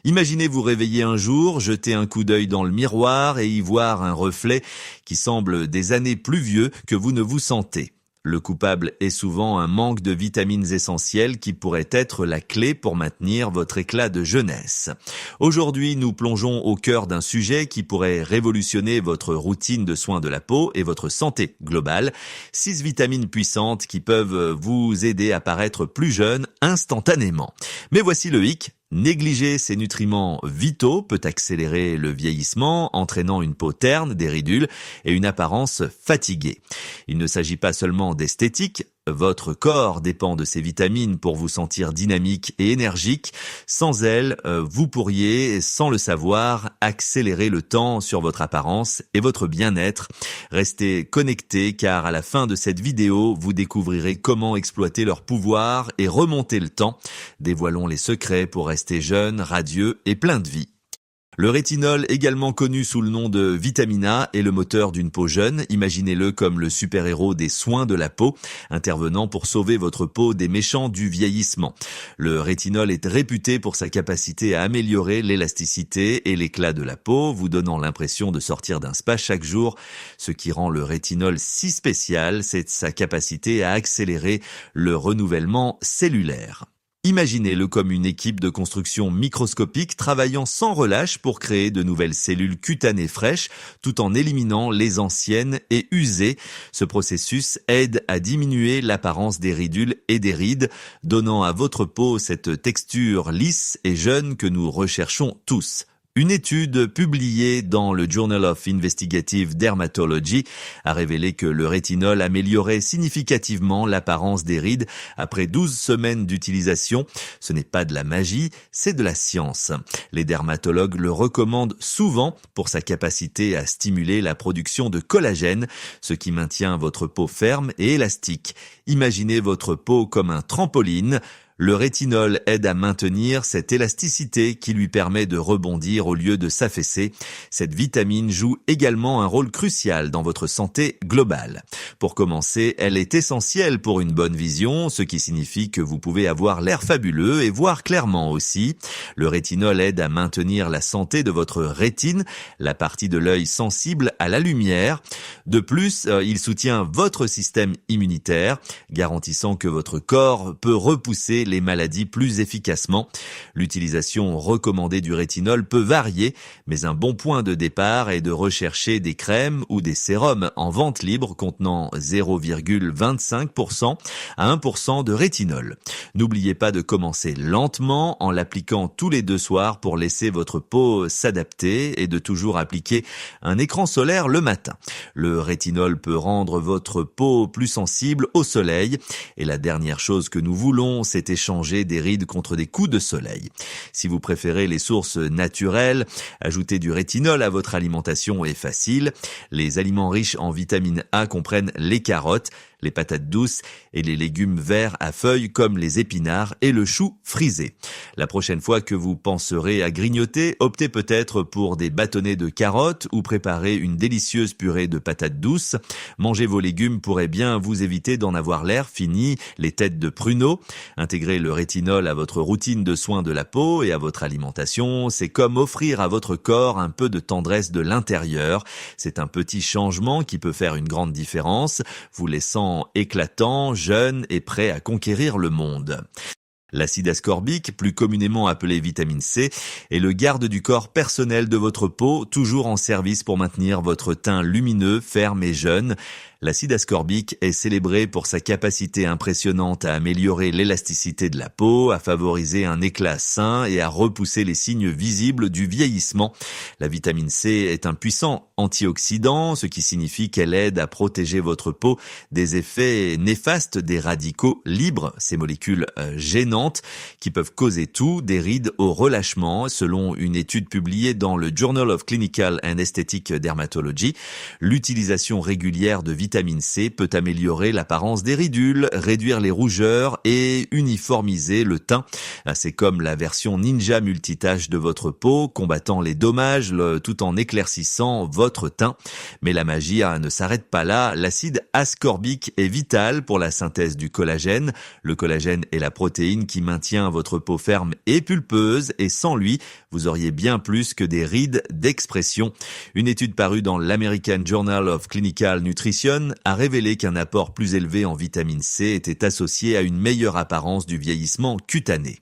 Imaginez vous réveiller un jour, jeter un coup d'œil dans le miroir et y voir un reflet qui semble des années plus vieux que vous ne vous sentez. Le coupable est souvent un manque de vitamines essentielles qui pourrait être la clé pour maintenir votre éclat de jeunesse. Aujourd'hui, nous plongeons au cœur d'un sujet qui pourrait révolutionner votre routine de soins de la peau et votre santé globale. 6 vitamines puissantes qui peuvent vous aider à paraître plus jeune instantanément. Mais voici le hic. Négliger ces nutriments vitaux peut accélérer le vieillissement, entraînant une peau terne, des ridules et une apparence fatiguée. Il ne s'agit pas seulement d'esthétique, votre corps dépend de ces vitamines pour vous sentir dynamique et énergique. Sans elles, vous pourriez, sans le savoir, accélérer le temps sur votre apparence et votre bien-être. Restez connectés car à la fin de cette vidéo, vous découvrirez comment exploiter leur pouvoir et remonter le temps. Dévoilons les secrets pour rester jeune, radieux et plein de vie. Le rétinol, également connu sous le nom de vitamine A, est le moteur d'une peau jeune. Imaginez-le comme le super-héros des soins de la peau, intervenant pour sauver votre peau des méchants du vieillissement. Le rétinol est réputé pour sa capacité à améliorer l'élasticité et l'éclat de la peau, vous donnant l'impression de sortir d'un spa chaque jour. Ce qui rend le rétinol si spécial, c'est sa capacité à accélérer le renouvellement cellulaire. Imaginez-le comme une équipe de construction microscopique travaillant sans relâche pour créer de nouvelles cellules cutanées fraîches tout en éliminant les anciennes et usées. Ce processus aide à diminuer l'apparence des ridules et des rides, donnant à votre peau cette texture lisse et jeune que nous recherchons tous. Une étude publiée dans le Journal of Investigative Dermatology a révélé que le rétinol améliorait significativement l'apparence des rides après 12 semaines d'utilisation. Ce n'est pas de la magie, c'est de la science. Les dermatologues le recommandent souvent pour sa capacité à stimuler la production de collagène, ce qui maintient votre peau ferme et élastique. Imaginez votre peau comme un trampoline. Le rétinol aide à maintenir cette élasticité qui lui permet de rebondir au lieu de s'affaisser. Cette vitamine joue également un rôle crucial dans votre santé globale. Pour commencer, elle est essentielle pour une bonne vision, ce qui signifie que vous pouvez avoir l'air fabuleux et voir clairement aussi. Le rétinol aide à maintenir la santé de votre rétine, la partie de l'œil sensible à la lumière. De plus, il soutient votre système immunitaire, garantissant que votre corps peut repousser les maladies plus efficacement. L'utilisation recommandée du rétinol peut varier, mais un bon point de départ est de rechercher des crèmes ou des sérums en vente libre contenant 0,25% à 1% de rétinol. N'oubliez pas de commencer lentement en l'appliquant tous les 2 soirs pour laisser votre peau s'adapter et de toujours appliquer un écran solaire le matin. Le rétinol peut rendre votre peau plus sensible au soleil et la dernière chose que nous voulons, c'est échanger des rides contre des coups de soleil. Si vous préférez les sources naturelles, ajouter du rétinol à votre alimentation est facile. Les aliments riches en vitamine A comprennent les carottes, les patates douces et les légumes verts à feuilles comme les épinards et le chou frisé. La prochaine fois que vous penserez à grignoter, optez peut-être pour des bâtonnets de carottes ou préparez une délicieuse purée de patates douces. Manger vos légumes pourrait bien vous éviter d'en avoir l'air fini, les têtes de pruneaux. Intégrer le rétinol à votre routine de soins de la peau et à votre alimentation, c'est comme offrir à votre corps un peu de tendresse de l'intérieur. C'est un petit changement qui peut faire une grande différence, vous laissant éclatant, jeune et prêt à conquérir le monde. L'acide ascorbique, plus communément appelé vitamine C, est le garde du corps personnel de votre peau, toujours en service pour maintenir votre teint lumineux, ferme et jeune. L'acide ascorbique est célébré pour sa capacité impressionnante à améliorer l'élasticité de la peau, à favoriser un éclat sain et à repousser les signes visibles du vieillissement. La vitamine C est un puissant antioxydant, ce qui signifie qu'elle aide à protéger votre peau des effets néfastes des radicaux libres, ces molécules gênantes qui peuvent causer tout, des rides au relâchement. Selon une étude publiée dans le Journal of Clinical and Aesthetic Dermatology, l'utilisation régulière de vitamine vitamine C peut améliorer l'apparence des ridules, réduire les rougeurs et uniformiser le teint. C'est comme la version ninja multitâche de votre peau, combattant les dommages tout en éclaircissant votre teint. Mais la magie ne s'arrête pas là. L'acide ascorbique est vital pour la synthèse du collagène. Le collagène est la protéine qui maintient votre peau ferme et pulpeuse, et sans lui, vous auriez bien plus que des rides d'expression. Une étude parue dans l'American Journal of Clinical Nutrition a révélé qu'un apport plus élevé en vitamine C était associé à une meilleure apparence du vieillissement cutané.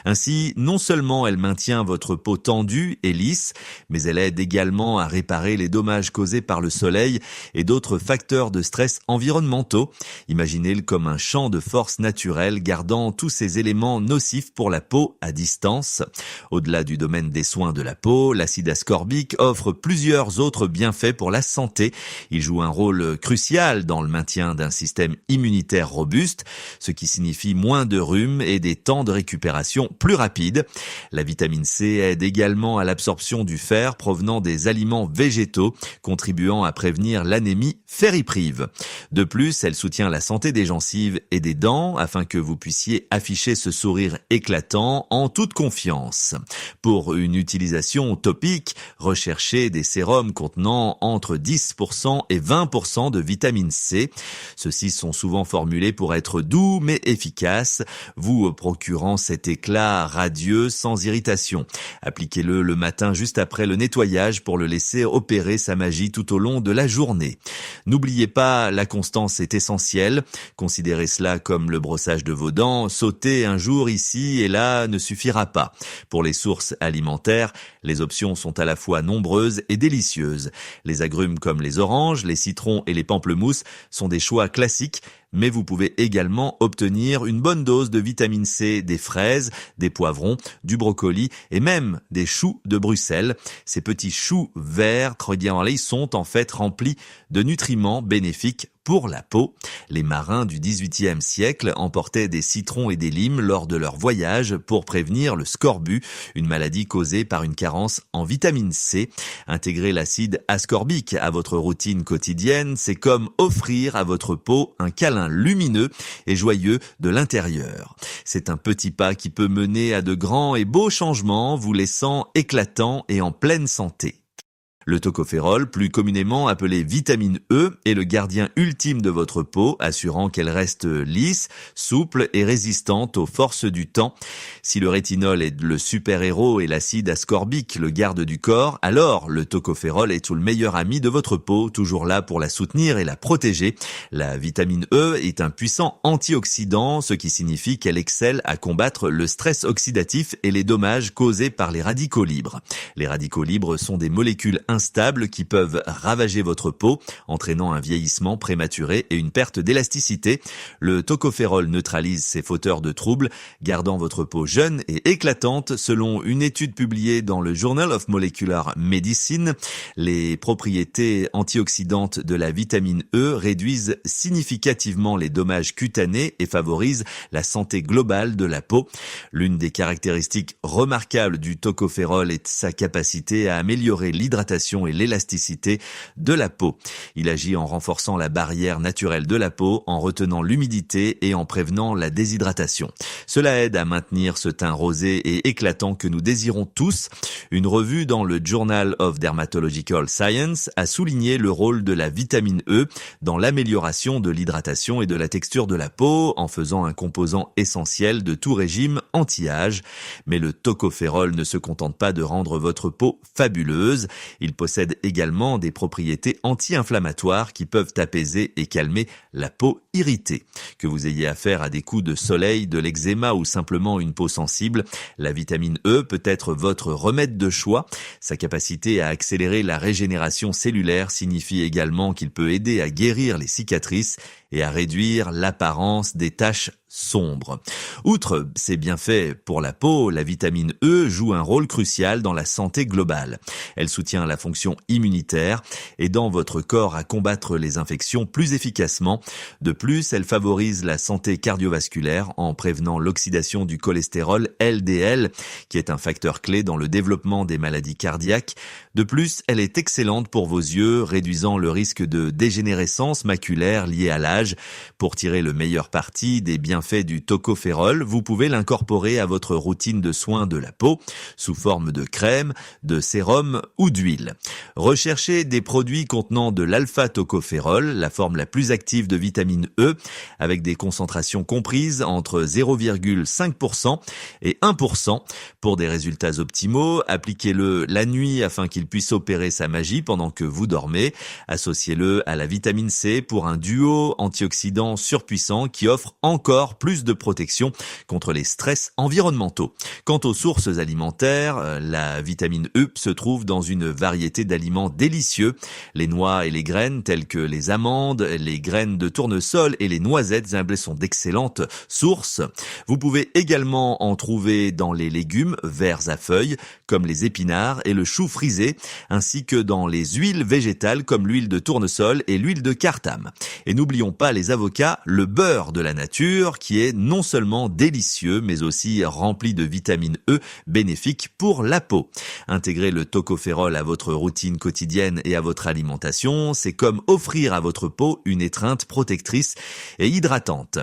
Ainsi, non seulement elle maintient votre peau tendue et lisse, mais elle aide également à réparer les dommages causés par le soleil et d'autres facteurs de stress environnementaux. Imaginez-le comme un champ de force naturelle gardant tous ces éléments nocifs pour la peau à distance. Au-delà du domaine des soins de la peau, l'acide ascorbique offre plusieurs autres bienfaits pour la santé. Il joue un rôle crucial dans le maintien d'un système immunitaire robuste, ce qui signifie moins de rhume et des temps de récupération plus rapides. La vitamine C aide également à l'absorption du fer provenant des aliments végétaux, contribuant à prévenir l'anémie ferriprive. De plus, elle soutient la santé des gencives et des dents afin que vous puissiez afficher ce sourire éclatant en toute confiance. Pour une utilisation topique, recherchez des sérums contenant entre 10% et 20% de vitamine C. Ceux-ci sont souvent formulés pour être doux mais efficaces, vous procurant cet éclat radieux sans irritation. Appliquez-le le matin juste après le nettoyage pour le laisser opérer sa magie tout au long de la journée. N'oubliez pas, la constance est essentielle. Considérez cela comme le brossage de vos dents. Sauter un jour ici et là ne suffira pas. Pour les sources alimentaires, les options sont à la fois nombreuses et délicieuses. Les agrumes comme les oranges, les citrons et les pamplemousses sont des choix classiques, mais vous pouvez également obtenir une bonne dose de vitamine C des fraises, des poivrons, du brocoli et même des choux de Bruxelles. Ces petits choux verts crédillés sont en fait remplis de nutriments bénéfiques pour la peau. Les marins du XVIIIe siècle emportaient des citrons et des limes lors de leur voyage pour prévenir le scorbut, une maladie causée par une carence en vitamine C. Intégrer l'acide ascorbique à votre routine quotidienne, c'est comme offrir à votre peau un câlin lumineux et joyeux de l'intérieur. C'est un petit pas qui peut mener à de grands et beaux changements, vous laissant éclatant et en pleine santé. Le tocophérol, plus communément appelé vitamine E, est le gardien ultime de votre peau, assurant qu'elle reste lisse, souple et résistante aux forces du temps. Si le rétinol est le super-héros et l'acide ascorbique le garde du corps, alors le tocophérol est tout le meilleur ami de votre peau, toujours là pour la soutenir et la protéger. La vitamine E est un puissant antioxydant, ce qui signifie qu'elle excelle à combattre le stress oxydatif et les dommages causés par les radicaux libres. Les radicaux libres sont des molécules instables qui peuvent ravager votre peau, entraînant un vieillissement prématuré et une perte d'élasticité. Le tocophérol neutralise ces fauteurs de troubles, gardant votre peau jeune et éclatante selon une étude publiée dans le Journal of Molecular Medicine. Les propriétés antioxydantes de la vitamine E réduisent significativement les dommages cutanés et favorisent la santé globale de la peau. L'une des caractéristiques remarquables du tocophérol est sa capacité à améliorer l'hydratation et l'élasticité de la peau. Il agit en renforçant la barrière naturelle de la peau, en retenant l'humidité et en prévenant la déshydratation. Cela aide à maintenir ce teint rosé et éclatant que nous désirons tous. Une revue dans le Journal of Dermatological Science a souligné le rôle de la vitamine E dans l'amélioration de l'hydratation et de la texture de la peau, en faisant un composant essentiel de tout régime anti-âge. Mais le tocophérol ne se contente pas de rendre votre peau fabuleuse. Il possède également des propriétés anti-inflammatoires qui peuvent apaiser et calmer la peau irritée. Que vous ayez affaire à des coups de soleil, de l'eczéma ou simplement une peau sensible, la vitamine E peut être votre remède de choix. Sa capacité à accélérer la régénération cellulaire signifie également qu'il peut aider à guérir les cicatrices et à réduire l'apparence des taches sombres. Outre ses bienfaits pour la peau, la vitamine E joue un rôle crucial dans la santé globale. Elle soutient la fonction immunitaire, aidant votre corps à combattre les infections plus efficacement. De plus, elle favorise la santé cardiovasculaire en prévenant l'oxydation du cholestérol LDL, qui est un facteur clé dans le développement des maladies cardiaques. De plus, elle est excellente pour vos yeux, réduisant le risque de dégénérescence maculaire liée à l'âge. Pour tirer le meilleur parti des bienfaits du tocopherol, vous pouvez l'incorporer à votre routine de soins de la peau, sous forme de crème, de sérum ou d'huile. Recherchez des produits contenant de l'alpha-tocopherol, la forme la plus active de vitamine E, avec des concentrations comprises entre 0,5% et 1%. Pour des résultats optimaux, appliquez-le la nuit afin qu'il puisse opérer sa magie pendant que vous dormez. Associez-le à la vitamine C pour un duo antioxydant surpuissant qui offre encore plus de protection contre les stress environnementaux. Quant aux sources alimentaires, la vitamine E se trouve dans une variété d'aliments délicieux. Les noix et les graines telles que les amandes, les graines de tournesol et les noisettes sont d'excellentes sources. Vous pouvez également en trouver dans les légumes verts à feuilles comme les épinards et le chou frisé, ainsi que dans les huiles végétales comme l'huile de tournesol et l'huile de cartame. Et n'oublions pas les avocats, le beurre de la nature qui est non seulement délicieux mais aussi rempli de vitamine E bénéfique pour la peau. Intégrer le tocopherol à votre routine quotidienne et à votre alimentation, c'est comme offrir à votre peau une étreinte protectrice et hydratante.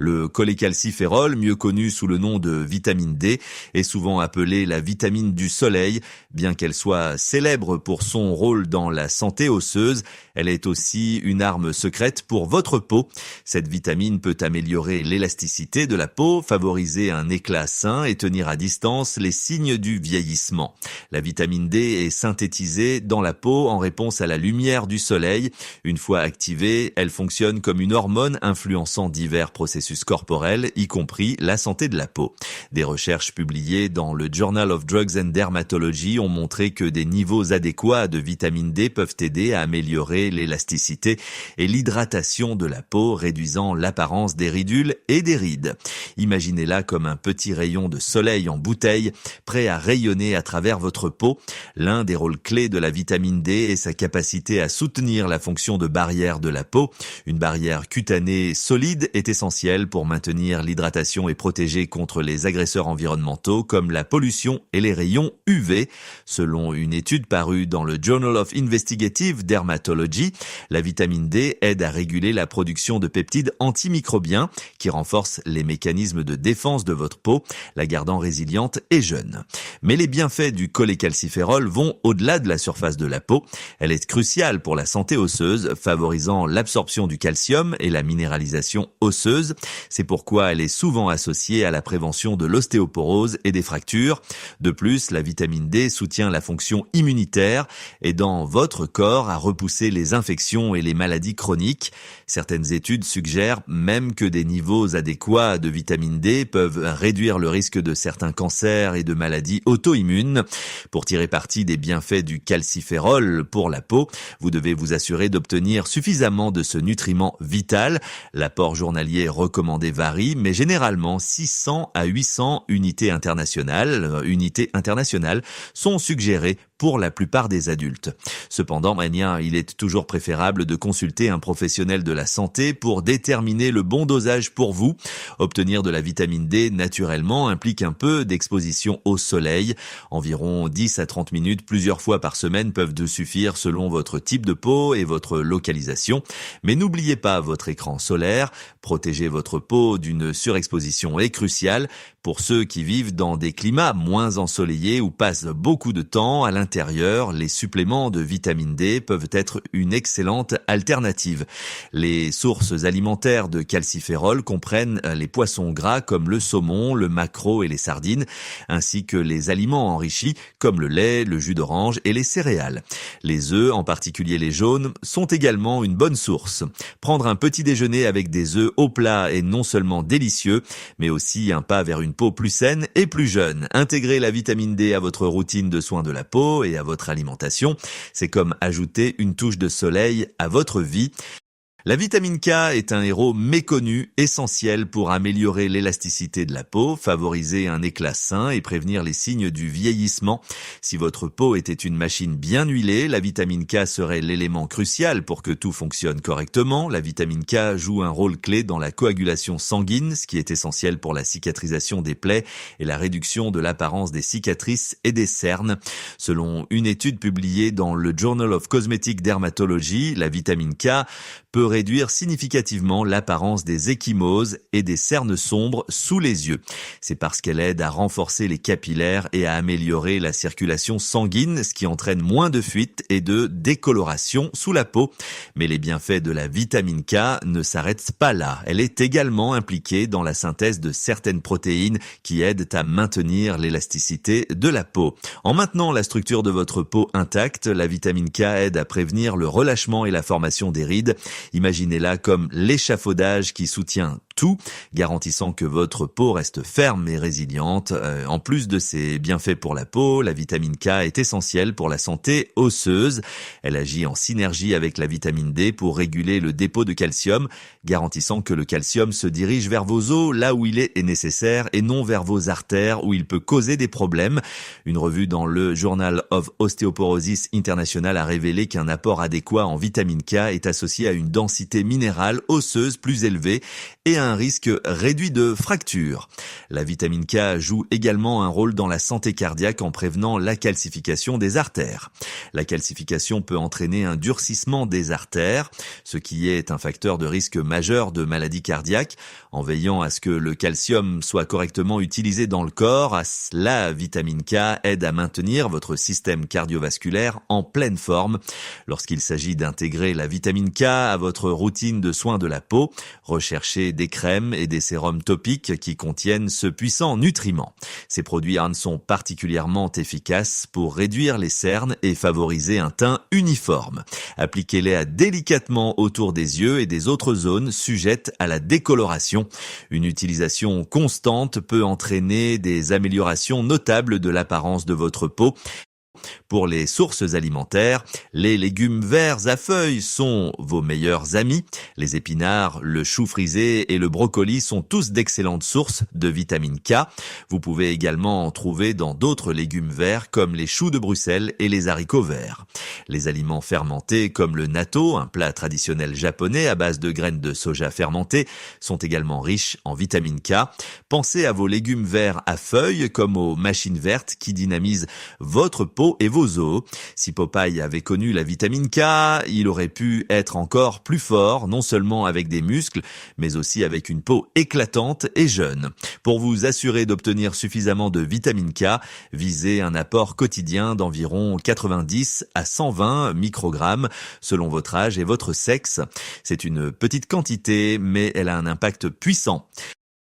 Le cholécalciférol, mieux connu sous le nom de vitamine D, est souvent appelée la vitamine du soleil. Bien qu'elle soit célèbre pour son rôle dans la santé osseuse, elle est aussi une arme secrète pour votre peau. Cette vitamine peut améliorer l'élasticité de la peau, favoriser un éclat sain et tenir à distance les signes du vieillissement. La vitamine D est synthétisée dans la peau en réponse à la lumière du soleil. Une fois activée, elle fonctionne comme une hormone influençant divers processus corporels, y compris la santé de la peau. Des recherches publiées dans le Journal of Drugs and Dermatology ont montré que des niveaux adéquats de vitamine D peuvent aider à améliorer l'élasticité et l'hydratation de la peau, réduisant l'apparence des ridules et des rides. Imaginez-la comme un petit rayon de soleil en bouteille, prêt à rayonner à travers votre peau. L'un des rôles clés de la vitamine D est sa capacité à soutenir la fonction de barrière de la peau. Une barrière cutanée solide est essentielle pour maintenir l'hydratation et protéger contre les agresseurs environnementaux comme la pollution et les rayons UV. Selon une étude parue dans le Journal of Investigative Dermatology, la vitamine D aide à réguler la production de peptides antimicrobiens qui renforcent les mécanismes de défense de votre peau, la gardant résiliente et jeune. Mais les bienfaits du cholécalciférol vont au-delà de la surface de la peau. Elle est cruciale pour la santé osseuse, favorisant l'absorption du calcium et la minéralisation osseuse. C'est pourquoi elle est souvent associée à la prévention de l'ostéoporose et des fractures. De plus, la vitamine D soutient la fonction immunitaire, aidant votre corps à repousser les infections et les maladies chroniques. Certaines études suggèrent même que des niveaux adéquats de vitamine D peuvent réduire le risque de certains cancers et de maladies auto-immunes. Pour tirer parti des bienfaits du calciférol pour la peau, vous devez vous assurer d'obtenir suffisamment de ce nutriment vital. L'apport journalier recommandé varie, mais généralement 600 à 800 unités internationales sont suggérées pour la plupart des adultes. Cependant, il est toujours préférable de consulter un professionnel de la santé pour déterminer le bon dosage pour vous. Obtenir de la vitamine D naturellement implique un peu d'exposition au soleil. Environ 10 à 30 minutes plusieurs fois par semaine peuvent suffire selon votre type de peau et votre localisation. Mais n'oubliez pas votre écran solaire. Protéger votre peau d'une surexposition est crucial pour ceux qui vivent dans des climats moins ensoleillés ou passent beaucoup de temps à l'intérieur. Les suppléments de vitamine D peuvent être une excellente alternative. Les sources alimentaires de calciférol comprennent les poissons gras comme le saumon, le maquereau et les sardines, ainsi que les aliments enrichis comme le lait, le jus d'orange et les céréales. Les œufs, en particulier les jaunes, sont également une bonne source. Prendre un petit déjeuner avec des œufs au plat est non seulement délicieux, mais aussi un pas vers une peau plus saine et plus jeune. Intégrer la vitamine D à votre routine de soins de la peau et à votre alimentation, c'est comme ajouter une touche de soleil à votre vie. La vitamine K est un héros méconnu, essentiel pour améliorer l'élasticité de la peau, favoriser un éclat sain et prévenir les signes du vieillissement. Si votre peau était une machine bien huilée, la vitamine K serait l'élément crucial pour que tout fonctionne correctement. La vitamine K joue un rôle clé dans la coagulation sanguine, ce qui est essentiel pour la cicatrisation des plaies et la réduction de l'apparence des cicatrices et des cernes. Selon une étude publiée dans le Journal of Cosmetic Dermatology, la vitamine K peut réduire significativement l'apparence des ecchymoses et des cernes sombres sous les yeux. C'est parce qu'elle aide à renforcer les capillaires et à améliorer la circulation sanguine, ce qui entraîne moins de fuites et de décoloration sous la peau. Mais les bienfaits de la vitamine K ne s'arrêtent pas là. Elle est également impliquée dans la synthèse de certaines protéines qui aident à maintenir l'élasticité de la peau. En maintenant la structure de votre peau intacte, la vitamine K aide à prévenir le relâchement et la formation des rides. Imaginez-la comme l'échafaudage qui soutient tout, garantissant que votre peau reste ferme et résiliente. En plus de ses bienfaits pour la peau, la vitamine K est essentielle pour la santé osseuse. Elle agit en synergie avec la vitamine D pour réguler le dépôt de calcium, garantissant que le calcium se dirige vers vos os là où il est nécessaire et non vers vos artères où il peut causer des problèmes. Une revue dans le Journal of Osteoporosis International a révélé qu'un apport adéquat en vitamine K est associé à une densité minérale osseuse plus élevée et à un risque réduit de fracture. La vitamine K joue également un rôle dans la santé cardiaque en prévenant la calcification des artères. La calcification peut entraîner un durcissement des artères, ce qui est un facteur de risque majeur de maladie cardiaque. En veillant à ce que le calcium soit correctement utilisé dans le corps, la vitamine K aide à maintenir votre système cardiovasculaire en pleine forme. Lorsqu'il s'agit d'intégrer la vitamine K à votre routine de soins de la peau, recherchez des crèmes et des sérums topiques qui contiennent ce puissant nutriment. Ces produits sont particulièrement efficaces pour réduire les cernes et favoriser un teint uniforme. Appliquez-les délicatement autour des yeux et des autres zones sujettes à la décoloration. Une utilisation constante peut entraîner des améliorations notables de l'apparence de votre peau. Pour les sources alimentaires, les légumes verts à feuilles sont vos meilleurs amis. Les épinards, le chou frisé et le brocoli sont tous d'excellentes sources de vitamine K. Vous pouvez également en trouver dans d'autres légumes verts comme les choux de Bruxelles et les haricots verts. Les aliments fermentés comme le natto, un plat traditionnel japonais à base de graines de soja fermentées, sont également riches en vitamine K. Pensez à vos légumes verts à feuilles comme aux machines vertes qui dynamisent votre peau et vos os. Si Popeye avait connu la vitamine K, il aurait pu être encore plus fort, non seulement avec des muscles, mais aussi avec une peau éclatante et jeune. Pour vous assurer d'obtenir suffisamment de vitamine K, visez un apport quotidien d'environ 90 à 120 microgrammes selon votre âge et votre sexe. C'est une petite quantité, mais elle a un impact puissant.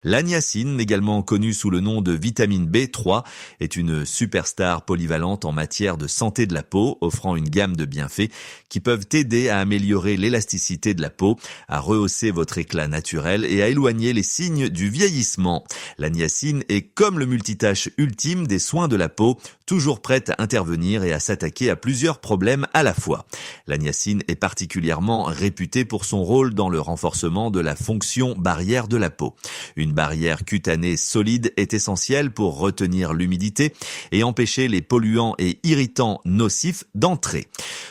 La niacine, également connue sous le nom de vitamine B3, est une superstar polyvalente en matière de santé de la peau, offrant une gamme de bienfaits qui peuvent aider à améliorer l'élasticité de la peau, à rehausser votre éclat naturel et à éloigner les signes du vieillissement. La niacine est comme le multitâche ultime des soins de la peau, toujours prête à intervenir et à s'attaquer à plusieurs problèmes à la fois. La niacine est particulièrement réputée pour son rôle dans le renforcement de la fonction barrière de la peau. Une barrière cutanée solide est essentielle pour retenir l'humidité et empêcher les polluants et irritants nocifs d'entrer.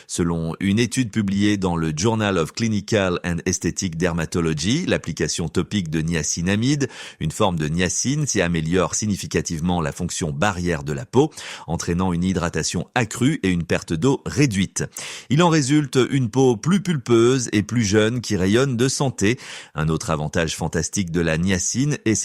Selon une étude publiée dans le Journal of Clinical and Aesthetic Dermatology, l'application topique de niacinamide, une forme de niacine, s'y améliore significativement la fonction barrière de la peau, entraînant une hydratation accrue et une perte d'eau réduite. Il en résulte une peau plus pulpeuse et plus jeune qui rayonne de santé. Un autre avantage fantastique de la niacine est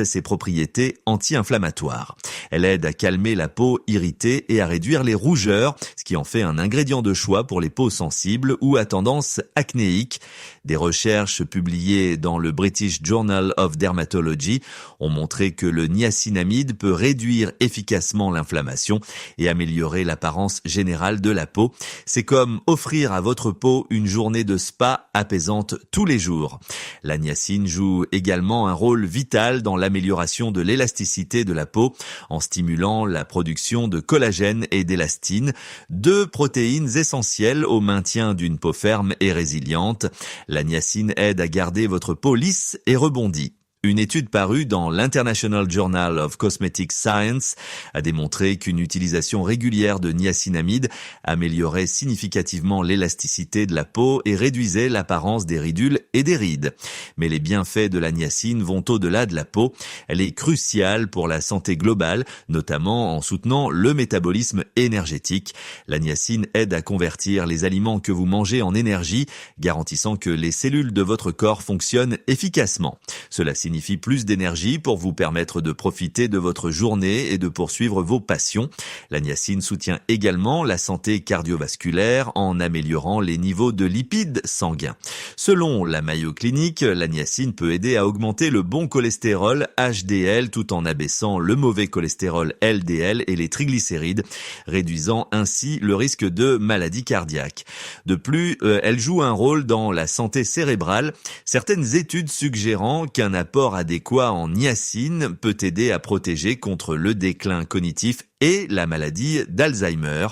ses propriétés anti-inflammatoires. Elle aide à calmer la peau irritée et à réduire les rougeurs, ce qui en fait un ingrédient de choix pour les peaux sensibles ou à tendance acnéique. Des recherches publiées dans le British Journal of Dermatology ont montré que le niacinamide peut réduire efficacement l'inflammation et améliorer l'apparence générale de la peau. C'est comme offrir à votre peau une journée de spa apaisante tous les jours. La niacine joue également un un rôle vital dans l'amélioration de l'élasticité de la peau en stimulant la production de collagène et d'élastine, deux protéines essentielles au maintien d'une peau ferme et résiliente. La niacine aide à garder votre peau lisse et rebondie. Une étude parue dans l'International Journal of Cosmetic Science a démontré qu'une utilisation régulière de niacinamide améliorait significativement l'élasticité de la peau et réduisait l'apparence des ridules et des rides. Mais les bienfaits de la niacine vont au-delà de la peau. Elle est cruciale pour la santé globale, notamment en soutenant le métabolisme énergétique. La niacine aide à convertir les aliments que vous mangez en énergie, garantissant que les cellules de votre corps fonctionnent efficacement. Cela signifie plus d'énergie pour vous permettre de profiter de votre journée et de poursuivre vos passions. La niacine soutient également la santé cardiovasculaire en améliorant les niveaux de lipides sanguins. Selon la Mayo Clinic, la niacine peut aider à augmenter le bon cholestérol HDL tout en abaissant le mauvais cholestérol LDL et les triglycérides, réduisant ainsi le risque de maladie cardiaque. De plus, elle joue un rôle dans la santé cérébrale, certaines études suggérant qu'un apport adéquat en niacine peut aider à protéger contre le déclin cognitif et la maladie d'Alzheimer.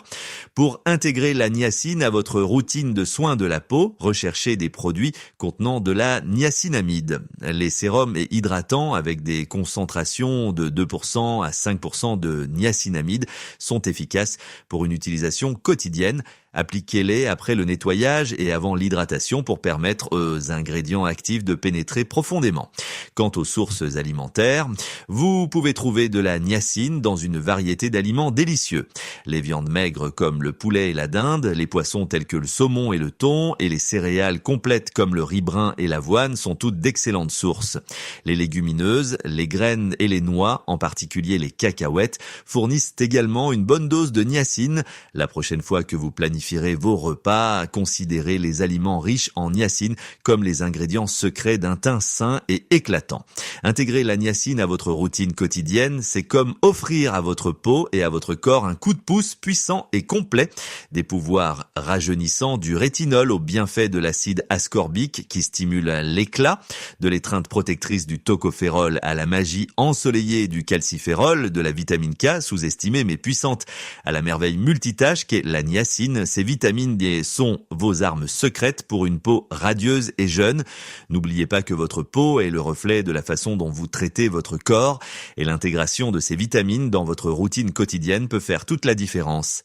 Pour intégrer la niacine à votre routine de soins de la peau, recherchez des produits contenant de la niacinamide. Les sérums et hydratants avec des concentrations de 2% à 5% de niacinamide sont efficaces pour une utilisation quotidienne. Appliquez-les après le nettoyage et avant l'hydratation pour permettre aux ingrédients actifs de pénétrer profondément. Quant aux sources alimentaires, vous pouvez trouver de la niacine dans une variété d'aliments délicieux. Les viandes maigres comme le poulet et la dinde, les poissons tels que le saumon et le thon, et les céréales complètes comme le riz brun et l'avoine sont toutes d'excellentes sources. Les légumineuses, les graines et les noix, en particulier les cacahuètes, fournissent également une bonne dose de niacine. La prochaine fois que vous planifierez vos repas, considérez les aliments riches en niacine comme les ingrédients secrets d'un teint sain et éclatant. Intégrer la niacine à votre routine quotidienne, c'est comme offrir à votre peau et à votre corps un coup de pouce puissant et complet. Des pouvoirs rajeunissants du rétinol aux bienfaits de l'acide ascorbique qui stimule l'éclat, de l'étreinte protectrice du tocopherol à la magie ensoleillée du calciférol, de la vitamine K, sous-estimée mais puissante, à la merveille multitâche qu'est la niacine. Ces vitamines sont vos armes secrètes pour une peau radieuse et jeune. N'oubliez pas que votre peau est le reflet de la façon dont vous traitez votre corps et l'intégration de ces vitamines dans votre routine quotidienne peut faire toute la différence.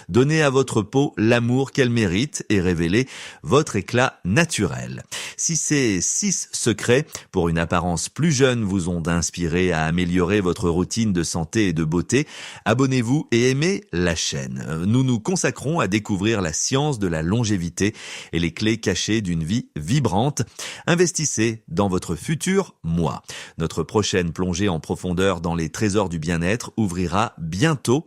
Donnez à votre peau l'amour qu'elle mérite et révélez votre éclat naturel. Si ces 6 secrets pour une apparence plus jeune vous ont inspiré à améliorer votre routine de santé et de beauté, abonnez-vous et aimez la chaîne. Nous nous consacrons à découvrir la science de la longévité et les clés cachées d'une vie vibrante. Investissez dans votre futur moi. Notre prochaine plongée en profondeur dans les trésors du bien-être ouvrira bientôt.